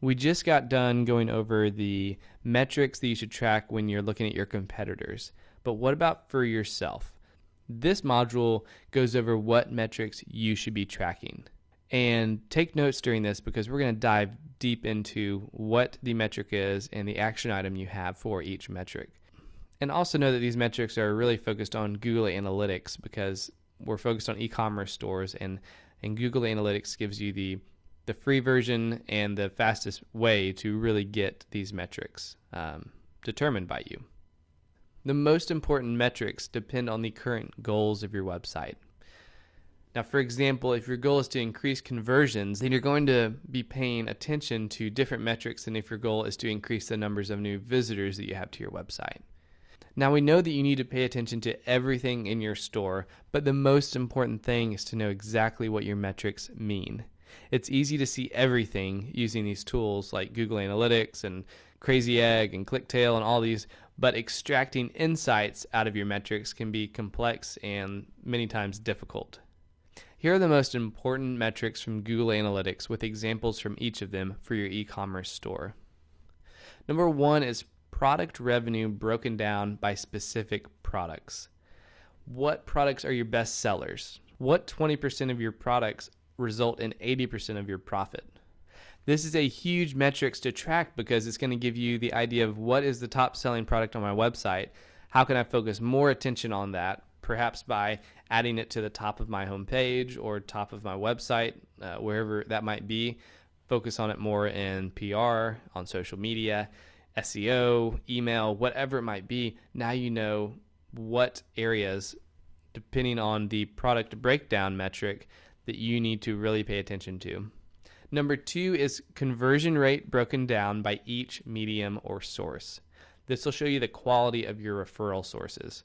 We just got done going over the metrics that you should track when you're looking at your competitors. But what about for yourself? This module goes over what metrics you should be tracking. And take notes during this because we're going to dive deep into what the metric is and the action item you have for each metric. And also know that these metrics are really focused on Google Analytics because we're focused on e-commerce stores, and Google Analytics gives you the free version and the fastest way to really get these metrics determined by you. The most important metrics depend on the current goals of your website. Now, for example, if your goal is to increase conversions, then you're going to be paying attention to different metrics than if your goal is to increase the numbers of new visitors that you have to your website. Now, we know that you need to pay attention to everything in your store, but the most important thing is to know exactly what your metrics mean. It's easy to see everything using these tools like Google Analytics and Crazy Egg and ClickTail and all these, but extracting insights out of your metrics can be complex and many times difficult. Here are the most important metrics from Google Analytics with examples from each of them for your e-commerce store. Number 1 is product revenue broken down by specific products. What products are your best sellers? What 20% of your products result in 80% of your profit? This is a huge metrics to track because it's going to give you the idea of what is the top selling product on my website. How can I focus more attention on that? Perhaps by adding it to the top of my homepage or top of my website, wherever that might be. Focus on it more in PR, on social media, SEO, email, whatever it might be. Now you know what areas, depending on the product breakdown metric, that you need to really pay attention to. Number 2 is conversion rate broken down by each medium or source. This will show you the quality of your referral sources.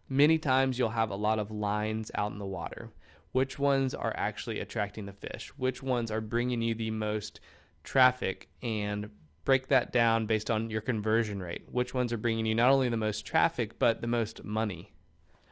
Many times you'll have a lot of lines out in the water. Which ones are actually attracting the fish? Which ones are bringing you the most traffic? And break that down based on your conversion rate. Which ones are bringing you not only the most traffic, but the most money?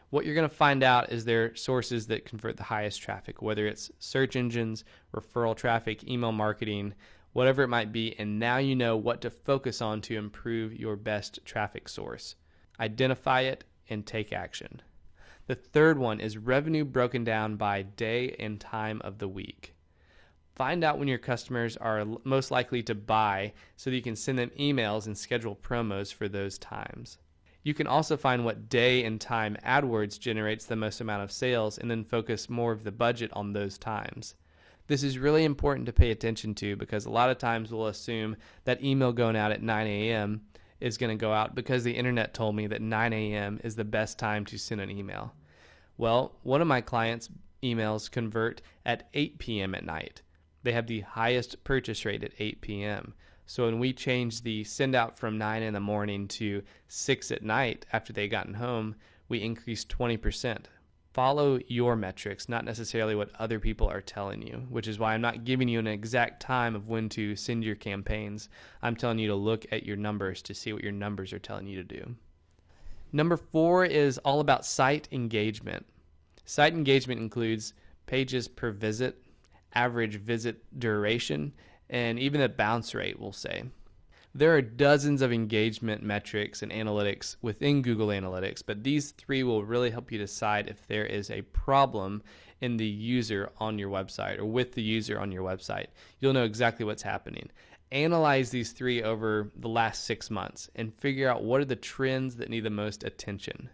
What you're going to find out is their sources that convert the highest traffic, whether it's search engines, referral traffic, email marketing, whatever it might be. And now you know what to focus on to improve your best traffic source. Identify it and take action. The third one is revenue broken down by day and time of the week. Find out when your customers are most likely to buy so that you can send them emails and schedule promos for those times. You can also find what day and time AdWords generates the most amount of sales and then focus more of the budget on those times. This is really important to pay attention to because a lot of times we'll assume that email going out at 9 a.m. is going to go out because the internet told me that 9 a.m. is the best time to send an email. Well, one of my clients' emails convert at 8 p.m. at night. They have the highest purchase rate at 8 p.m. So when we changed the send out from 9 in the morning to 6 at night after they gotten home, we increased 20%. Follow your metrics, not necessarily what other people are telling you, which is why I'm not giving you an exact time of when to send your campaigns. I'm telling you to look at your numbers to see what your numbers are telling you to do. Number 4 is all about site engagement. Site engagement includes pages per visit, average visit duration, and even the bounce rate, we'll say. There are dozens of engagement metrics and analytics within Google Analytics, but these 3 will really help you decide if there is a problem in the user on your website or with the user on your website. You'll know exactly what's happening. Analyze these 3 over the last 6 months and figure out what are the trends that need the most attention.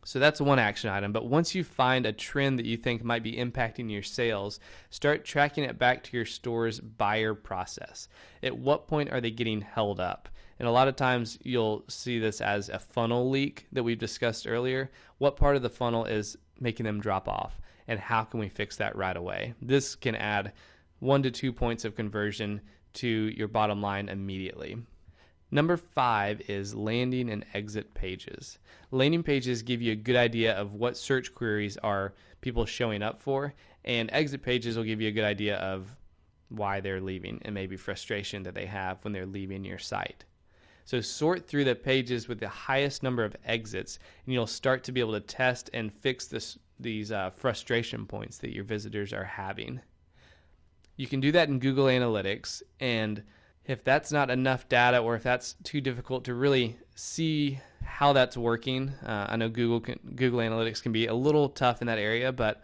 So that's one action item, but once you find a trend that you think might be impacting your sales, start tracking it back to your store's buyer process. At what point are they getting held up? And a lot of times you'll see this as a funnel leak that we've discussed earlier. What part of the funnel is making them drop off, and how can we fix that right away? This can add 1 to 2 points of conversion to your bottom line immediately. Number 5 is landing and exit pages. Landing pages give you a good idea of what search queries are people showing up for, and exit pages will give you a good idea of why they're leaving and maybe frustration that they have when they're leaving your site. So sort through the pages with the highest number of exits, and you'll start to be able to test and fix these frustration points that your visitors are having. You can do that in Google Analytics, and If that's not enough data, or if that's too difficult to really see how that's working, I know Google Analytics can be a little tough in that area, but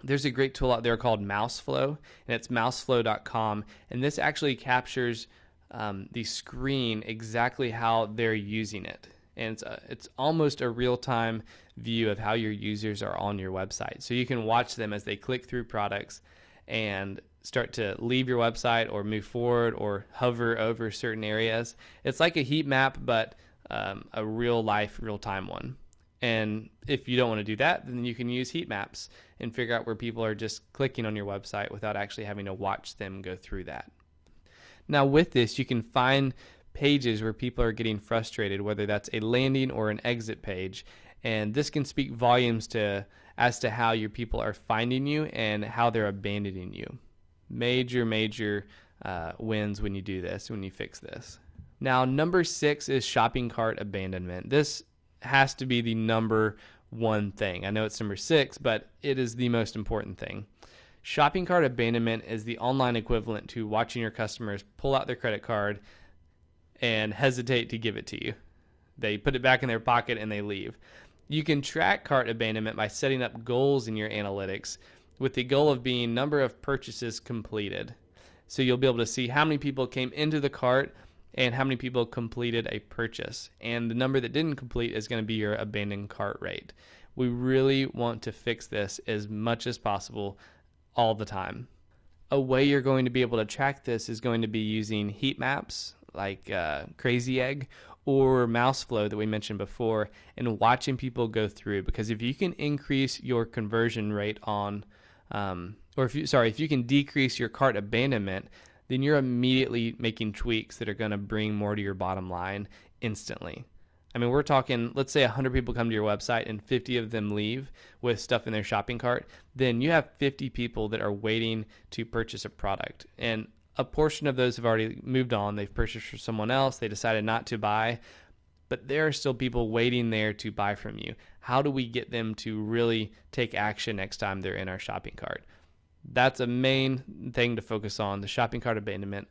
there's a great tool out there called Mouseflow, and it's mouseflow.com, and this actually captures the screen exactly how they're using it. And it's almost a real-time view of how your users are on your website. So you can watch them as they click through products and start to leave your website or move forward or hover over certain areas. It's like a heat map, but a real-time one. And if you don't want to do that, then you can use heat maps and figure out where people are just clicking on your website without actually having to watch them go through that. Now with this, you can find pages where people are getting frustrated, whether that's a landing or an exit page, and this can speak volumes as to how your people are finding you and how they're abandoning you. Major wins when you do this, when you fix this. Now, number 6 is shopping cart abandonment. This has to be the number one thing. I know it's number 6, but it is the most important thing. Shopping cart abandonment is the online equivalent to watching your customers pull out their credit card and hesitate to give it to you. They put it back in their pocket and they leave. You can track cart abandonment by setting up goals in your analytics, with the goal of being number of purchases completed. So you'll be able to see how many people came into the cart and how many people completed a purchase. And the number that didn't complete is going to be your abandoned cart rate. We really want to fix this as much as possible all the time. A way you're going to be able to track this is going to be using heat maps like Crazy Egg or Mouseflow that we mentioned before, and watching people go through. Because if you can increase your conversion rate on if you can decrease your cart abandonment, then you're immediately making tweaks that are going to bring more to your bottom line instantly. I mean, we're talking, let's say 100 people come to your website and 50 of them leave with stuff in their shopping cart, then you have 50 people that are waiting to purchase a product. And a portion of those have already moved on. They've purchased from someone else. They decided not to buy, but there are still people waiting there to buy from you. How do we get them to really take action next time they're in our shopping cart? That's a main thing to focus on, the shopping cart abandonment.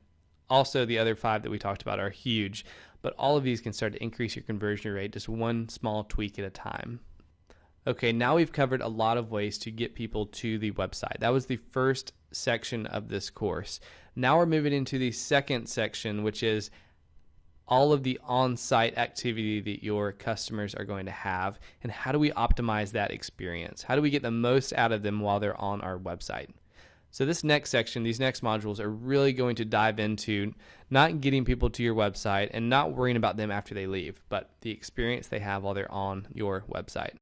Also, the other 5 that we talked about are huge, but all of these can start to increase your conversion rate just one small tweak at a time. Okay, now we've covered a lot of ways to get people to the website. That was the first section of this course. Now we're moving into the second section, which is all of the on-site activity that your customers are going to have, and how do we optimize that experience? How do we get the most out of them while they're on our website? So this next section, these next modules are really going to dive into not getting people to your website and not worrying about them after they leave, but the experience they have while they're on your website.